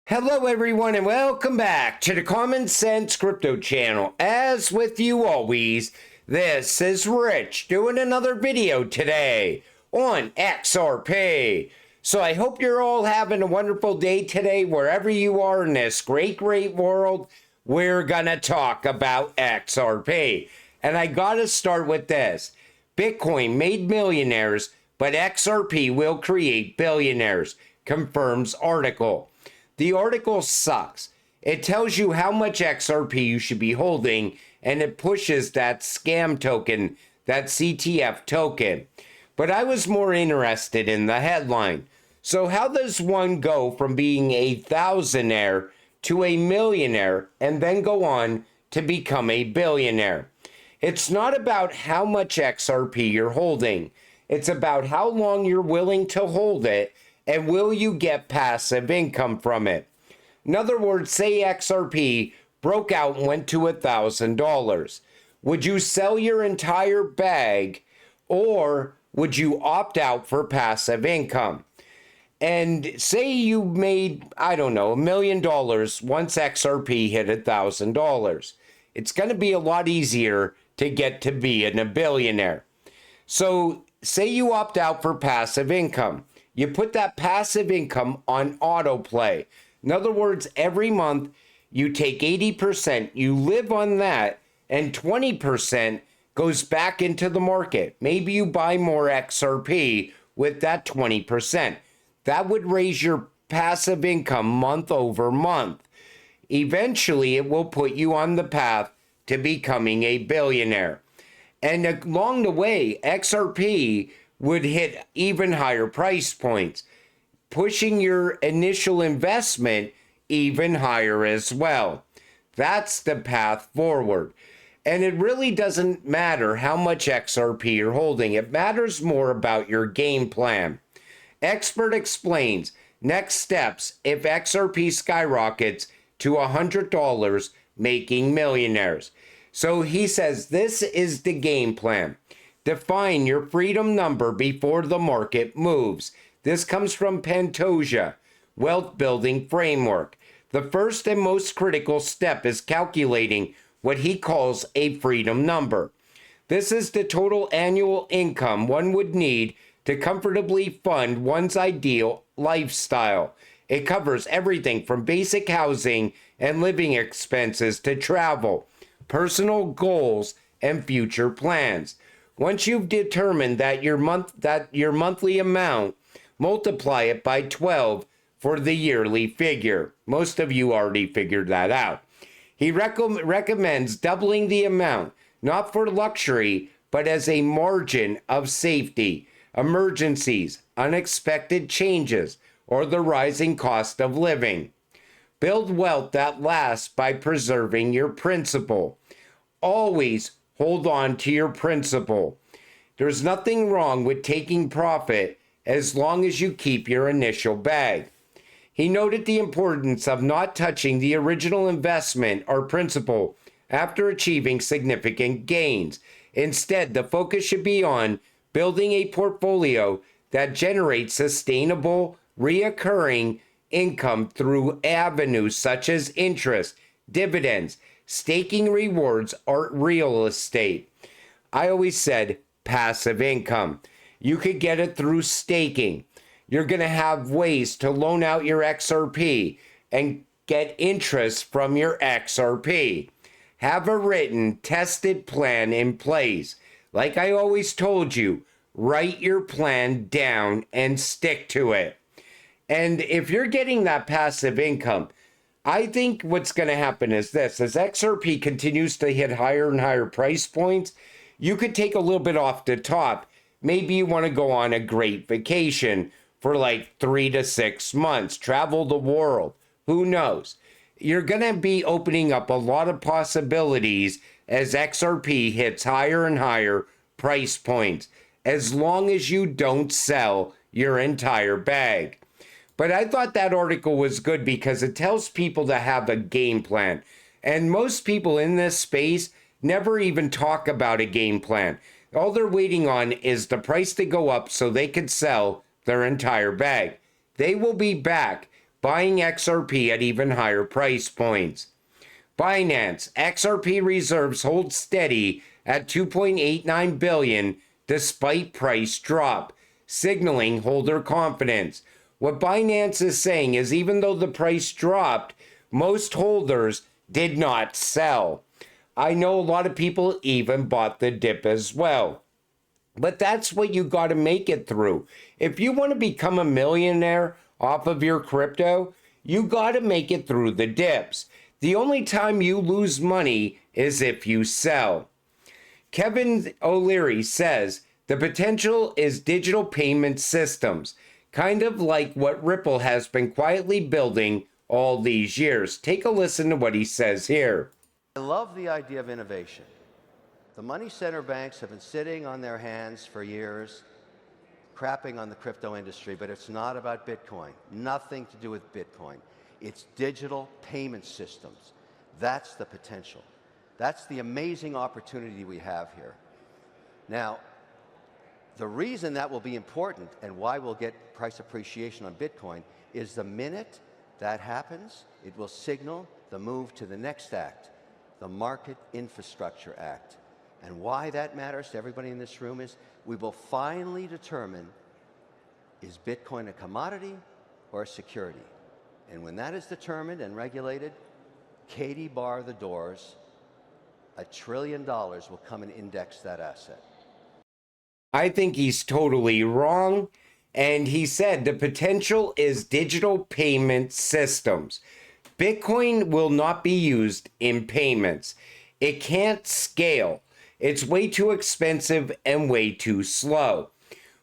Hello everyone and welcome back to the Common Sense Crypto channel. As with you always, this is Rich doing another video today on XRP. So I hope you're all having a wonderful day today wherever you are in this great world. We're gonna talk about XRP. And I gotta start with this. Bitcoin made millionaires, but XRP will create billionaires, confirms article. The article sucks. It tells you how much XRP you should be holding, and it pushes that scam token, that CTF token. But I was more interested in the headline. So how does one go from being a thousandaire to a millionaire and then go on to become a billionaire? It's not about how much XRP you're holding. It's about how long you're willing to hold it, and will you get passive income from it? In other words, say XRP broke out and went to $1,000. Would you sell your entire bag, or would you opt out for passive income? And say you made, I don't know, $1 million once XRP hit $1,000. It's going to be a lot easier to get to being a billionaire. So say you opt out for passive income. You put that passive income on autoplay. In other words, every month you take 80%, you live on that, and 20% goes back into the market. Maybe you buy more XRP with that 20%. That would raise your passive income month over month. Eventually, it will put you on the path to becoming a billionaire. And along the way, XRP would hit even higher price points, pushing your initial investment even higher as well. That's the path forward. And it really doesn't matter how much XRP you're holding. It matters more about your game plan. Expert explains next steps if XRP skyrockets to $100, making millionaires. So he says this is the game plan. Define your freedom number before the market moves. This comes from Pantoja, Wealth Building Framework. The first and most critical step is calculating what he calls a freedom number. This is the total annual income one would need to comfortably fund one's ideal lifestyle. It covers everything from basic housing and living expenses to travel, personal goals, and future plans. Once you've determined that your monthly amount, multiply it by 12 for the yearly figure. Most of you already figured that out. He recommends doubling the amount, not for luxury, but as a margin of safety, emergencies, unexpected changes, or the rising cost of living. Build wealth that lasts by preserving your principal. Always hold on to your principal. There's nothing wrong with taking profit as long as you keep your initial bag. He noted the importance of not touching the original investment or principal after achieving significant gains. Instead, the focus should be on building a portfolio that generates sustainable, reoccurring income through avenues such as interest, dividends, staking rewards, or real estate. I always said passive income. You could get it through staking. You're going to have ways to loan out your XRP and get interest from your XRP. Have a written, tested plan in place. Like I always told you, write your plan down and stick to it. And if you're getting that passive income, I think what's going to happen is this. As XRP continues to hit higher and higher price points, you could take a little bit off the top. Maybe you want to go on a great vacation for like 3 to 6 months, travel the world. Who knows? You're going to be opening up a lot of possibilities as XRP hits higher and higher price points, as long as you don't sell your entire bag. But I thought that article was good because it tells people to have a game plan. And most people in this space never even talk about a game plan. All they're waiting on is the price to go up so they can sell their entire bag. They will be back, buying XRP at even higher price points. Binance, XRP reserves hold steady at 2.89 billion despite price drop, signaling holder confidence. What Binance is saying is even though the price dropped, most holders did not sell. I know a lot of people even bought the dip as well. But that's what you got to make it through. If you want to become a millionaire off of your crypto, you got to make it through the dips. The only time you lose money is if you sell. Kevin O'Leary says the potential is digital payment systems, kind of like what Ripple has been quietly building all these years. Take a listen to what he says here. I love the idea of innovation. The money center banks have been sitting on their hands for years, crapping on the crypto industry, but it's not about Bitcoin. Nothing to do with Bitcoin. It's digital payment systems. That's the potential. That's the amazing opportunity we have here. Now, the reason that will be important and why we'll get price appreciation on Bitcoin is the minute that happens, it will signal the move to the next act, the Market Infrastructure Act. And why that matters to everybody in this room is we will finally determine, is Bitcoin a commodity or a security? And when that is determined and regulated, Katie bar the doors, $1 trillion will come and index that asset. I think he's totally wrong. And he said the potential is digital payment systems. Bitcoin will not be used in payments. It can't scale. It's way too expensive and way too slow.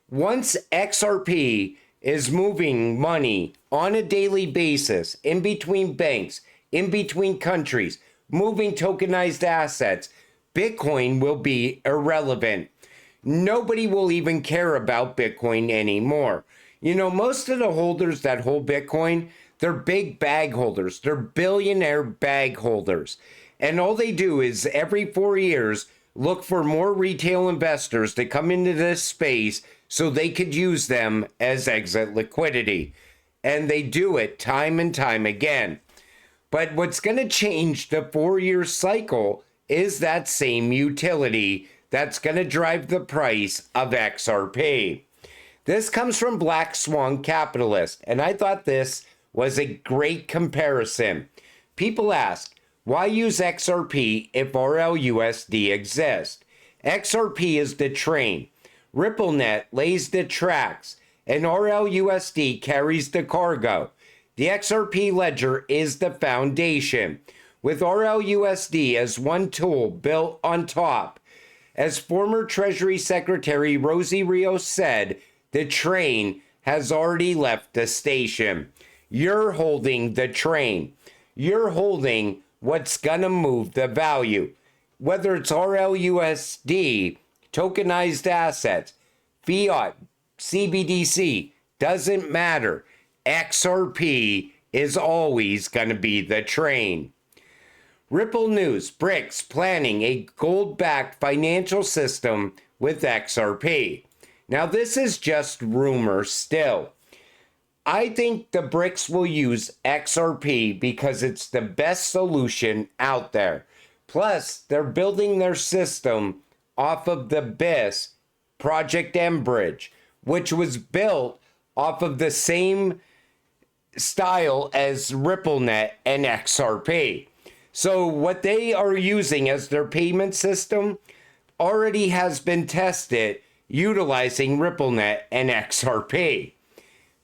Once XRP is moving money on a daily basis in between banks, in between countries, moving tokenized assets, Bitcoin will be irrelevant. Nobody will even care about Bitcoin anymore. You know, most of the holders that hold Bitcoin, they're big bag holders. They're billionaire bag holders. And all they do is every 4 years look for more retail investors to come into this space so they could use them as exit liquidity. And they do it time and time again. But what's going to change the 4-year cycle is that same utility that's going to drive the price of XRP. This comes from Black Swan Capitalist, and I thought this was a great comparison. People ask, why use XRP if RLUSD exists? XRP is the train, RippleNet lays the tracks, and RLUSD carries the cargo. The XRP ledger is the foundation, with RLUSD as one tool built on top. As former Treasury Secretary Rosie Rios said, the train has already left the station. You're holding the train. You're holding what's gonna move the value. Whether it's RLUSD, tokenized assets, fiat, CBDC, doesn't matter. XRP is always gonna be the train. Ripple News, BRICS planning a gold-backed financial system with XRP. Now, this is just rumor still. I think the BRICS will use XRP because it's the best solution out there. Plus, they're building their system off of the BIS, Project Enbridge, which was built off of the same style as RippleNet and XRP. So what they are using as their payment system already has been tested utilizing RippleNet and XRP.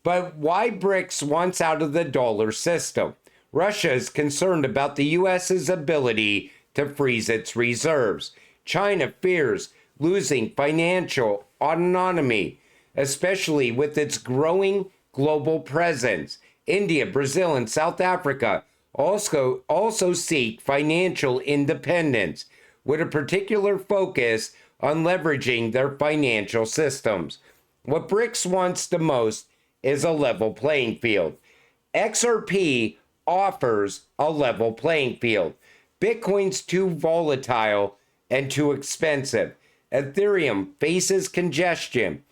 But why BRICS wants out of the dollar system? Russia is concerned about the US's ability to freeze its reserves. China fears losing financial autonomy, especially with its growing global presence. India, Brazil, and South Africa also seek financial independence, with a particular focus on leveraging their financial systems. What BRICS wants the most is a level playing field. XRP offers a level playing field. Bitcoin's too volatile and too expensive. Ethereum faces congestion.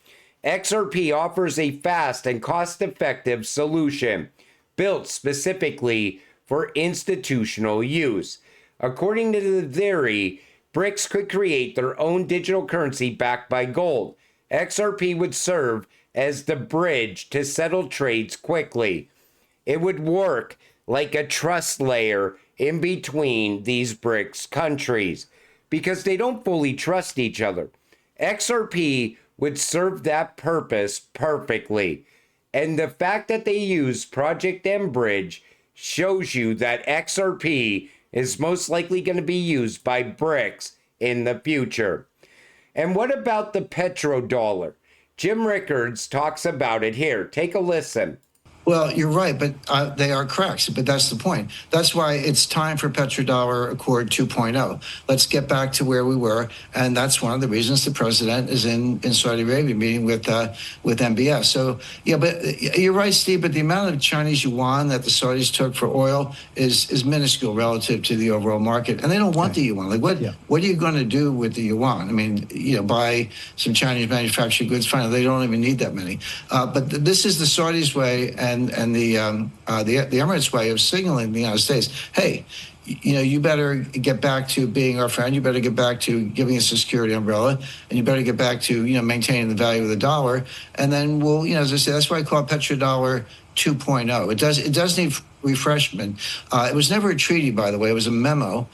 XRP offers a fast and cost-effective solution. built specifically for institutional use. According to the theory, BRICS could create their own digital currency backed by gold. XRP would serve as the bridge to settle trades quickly. It would work like a trust layer in between these BRICS countries because they don't fully trust each other. XRP would serve that purpose perfectly. And the fact that they use Project Bridge shows you that XRP is most likely going to be used by BRICS in the future. And what about the petrodollar? Jim Rickards talks about it here. Take a listen. Well, you're right, but they are correct. But that's the point. That's why it's time for Petrodollar Accord 2.0. Let's get back to where we were, and that's one of the reasons the president is in Saudi Arabia meeting with MBS. So yeah, but you're right, Steve. But the amount of Chinese yuan that the Saudis took for oil is minuscule relative to the overall market, and they don't want the yuan. Like what are you going to do with the yuan? I mean, buy some Chinese manufactured goods. Fine, they don't even need that many. But this is the Saudis' way, and the Emirates way of signaling the United States, hey, you better get back to being our friend. You better get back to giving us a security umbrella, and you better get back to maintaining the value of the dollar. And then we'll, as I say, that's why I call it petrodollar 2.0. It does need refreshment. It was never a treaty, by the way. It was a memo,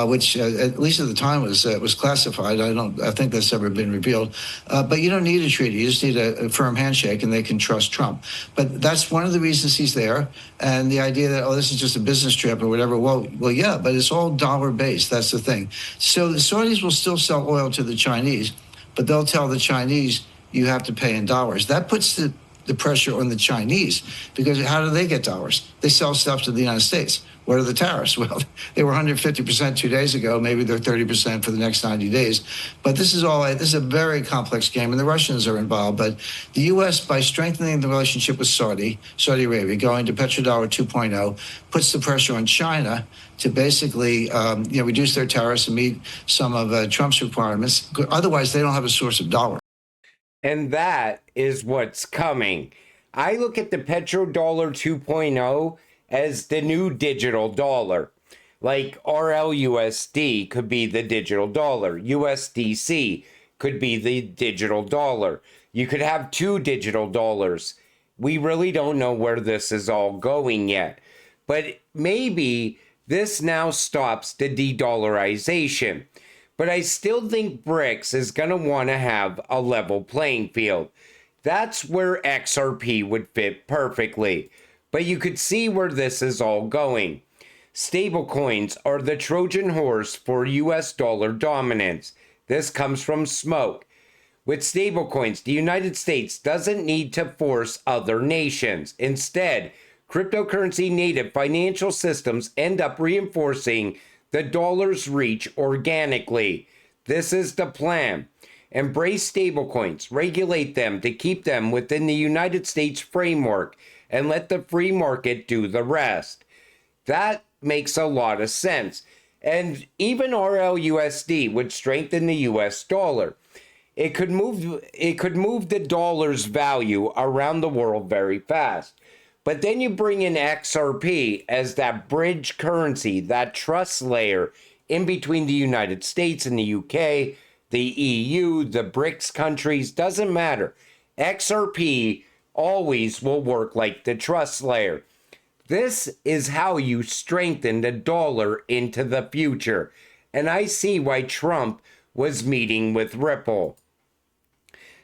which at least at the time was classified. I think that's ever been revealed. But you don't need a treaty. You just need a firm handshake, and they can trust Trump. But that's one of the reasons he's there. And the idea that this is just a business trip or whatever. Well, yeah, but it's all dollar based. That's the thing. So the Saudis will still sell oil to the Chinese, but they'll tell the Chinese you have to pay in dollars. That puts the pressure on the Chinese, because how do they get dollars? They sell stuff to the United States. What are the tariffs? Well, they were 150% 2 days ago. Maybe they're 30% for the next 90 days. But this is a very complex game, and the Russians are involved. But the U.S., by strengthening the relationship with Saudi Arabia, going to petrodollar 2.0, puts the pressure on China to basically reduce their tariffs and meet some of Trump's requirements. Otherwise, they don't have a source of dollar. And that is what's coming. I look at the petrodollar 2.0 as the new digital dollar. Like RLUSD could be the digital dollar. USDC could be the digital dollar. You could have two digital dollars. We really don't know where this is all going yet. But maybe this now stops the de-dollarization. But I still think BRICS is going to want to have a level playing field. That's where XRP would fit perfectly. But you could see where this is all going. Stablecoins are the Trojan horse for US dollar dominance. This comes from Smoke. With stablecoins, the United States doesn't need to force other nations. Instead, cryptocurrency native financial systems end up reinforcing the dollar's reach organically. This is the plan. Embrace stablecoins, regulate them to keep them within the United States framework, and let the free market do the rest. That makes a lot of sense. And even RLUSD would strengthen the US dollar. It could move the dollar's value around the world very fast. But then you bring in XRP as that bridge currency, that trust layer in between the United States and the UK, the EU, the BRICS countries, doesn't matter. XRP always will work like the trust layer. This is how you strengthen the dollar into the future. And I see why Trump was meeting with Ripple.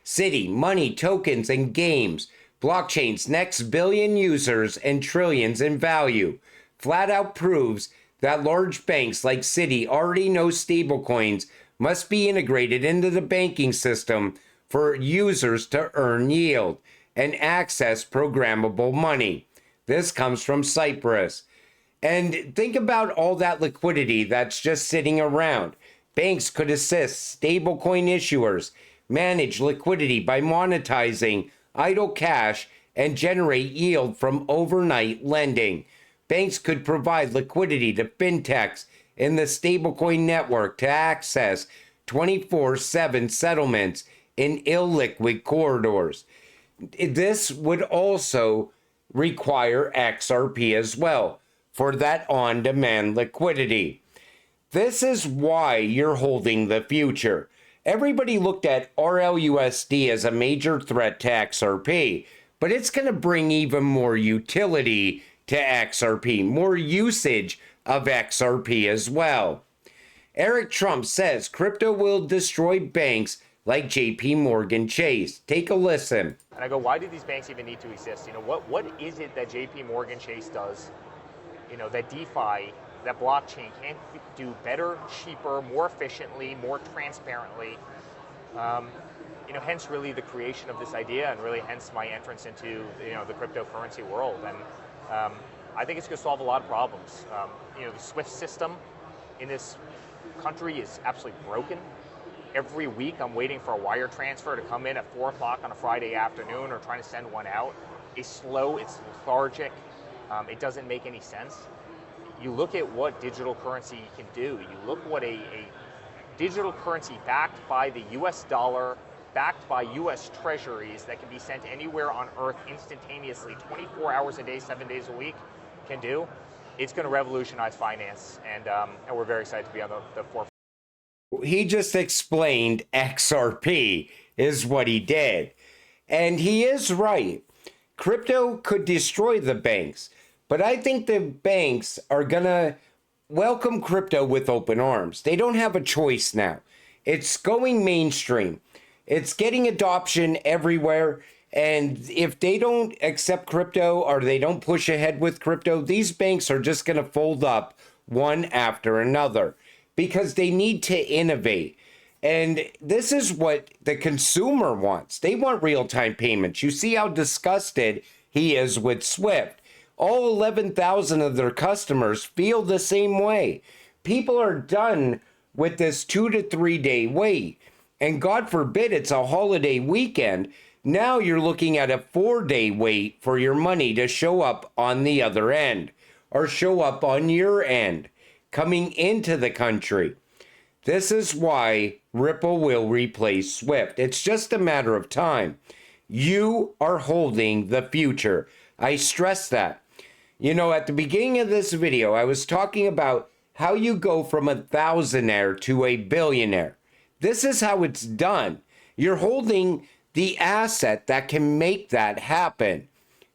City, money, tokens, and games. Blockchain's next billion users and trillions in value flat out proves that large banks like Citi already know stablecoins must be integrated into the banking system for users to earn yield and access programmable money. This comes from Cyprus. And think about all that liquidity that's just sitting around. Banks could assist stablecoin issuers manage liquidity by monetizing idle cash and generate yield from overnight lending. Banks could provide liquidity to fintechs in the stablecoin network to access 24/7 settlements in illiquid corridors. This would also require XRP as well for that on-demand liquidity. This is why you're holding the future. Everybody looked at RLUSD as a major threat to XRP, but it's going to bring even more utility to XRP, more usage of XRP as well. Eric Trump says crypto will destroy banks like JP Morgan Chase. Take a listen. And I go, why do these banks even need to exist? You know, what is it that JP Morgan Chase does, you know, that DeFi, that blockchain can't do better, cheaper, more efficiently, more transparently? You know, hence really the creation of this idea, and really hence my entrance into, you know, the cryptocurrency world. And I think it's going to solve a lot of problems. You know, the SWIFT system in this country is absolutely broken. Every week I'm waiting for a wire transfer to come in at 4 o'clock on a Friday afternoon, or trying to send one out. It's slow, it's lethargic, it doesn't make any sense. You look at what digital currency can do. You look what a digital currency backed by the US dollar, backed by US treasuries, that can be sent anywhere on earth instantaneously, 24 hours a day, 7 days a week, can do. It's going to revolutionize finance, and we're very excited to be on the forefront. He just explained XRP is what he did. And he is right. Crypto could destroy the banks, but I think the banks are going to welcome crypto with open arms. They don't have a choice now. It's going mainstream. It's getting adoption everywhere. And if they don't accept crypto, or they don't push ahead with crypto, these banks are just going to fold up one after another, because they need to innovate. And this is what the consumer wants. They want real-time payments. You see how disgusted he is with SWIFT. All 11,000 of their customers feel the same way. People are done with this 2 to 3 day wait. And God forbid it's a holiday weekend. Now you're looking at a 4-day wait for your money to show up on the other end, or show up on your end, coming into the country. This is why Ripple will replace SWIFT. It's just a matter of time. You are holding the future. I stress that. You know, at the beginning of this video, I was talking about how you go from a thousandaire to a billionaire. This is how it's done. You're holding the asset that can make that happen.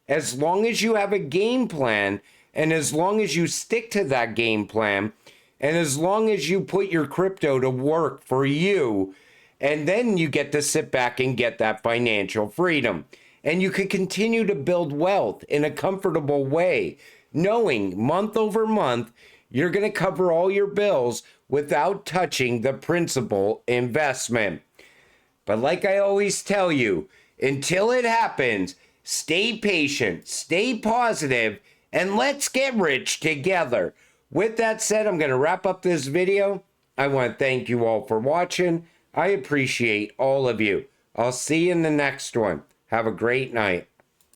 As long as you have a game plan, and as long as you stick to that game plan, and as long as you put your crypto to work for you, and then you get to sit back and get that financial freedom. And you can continue to build wealth in a comfortable way, knowing month over month, you're going to cover all your bills without touching the principal investment. But like I always tell you, until it happens, stay patient, stay positive, and let's get rich together. With that said, I'm going to wrap up this video. I want to thank you all for watching. I appreciate all of you. I'll see you in the next one. Have a great night.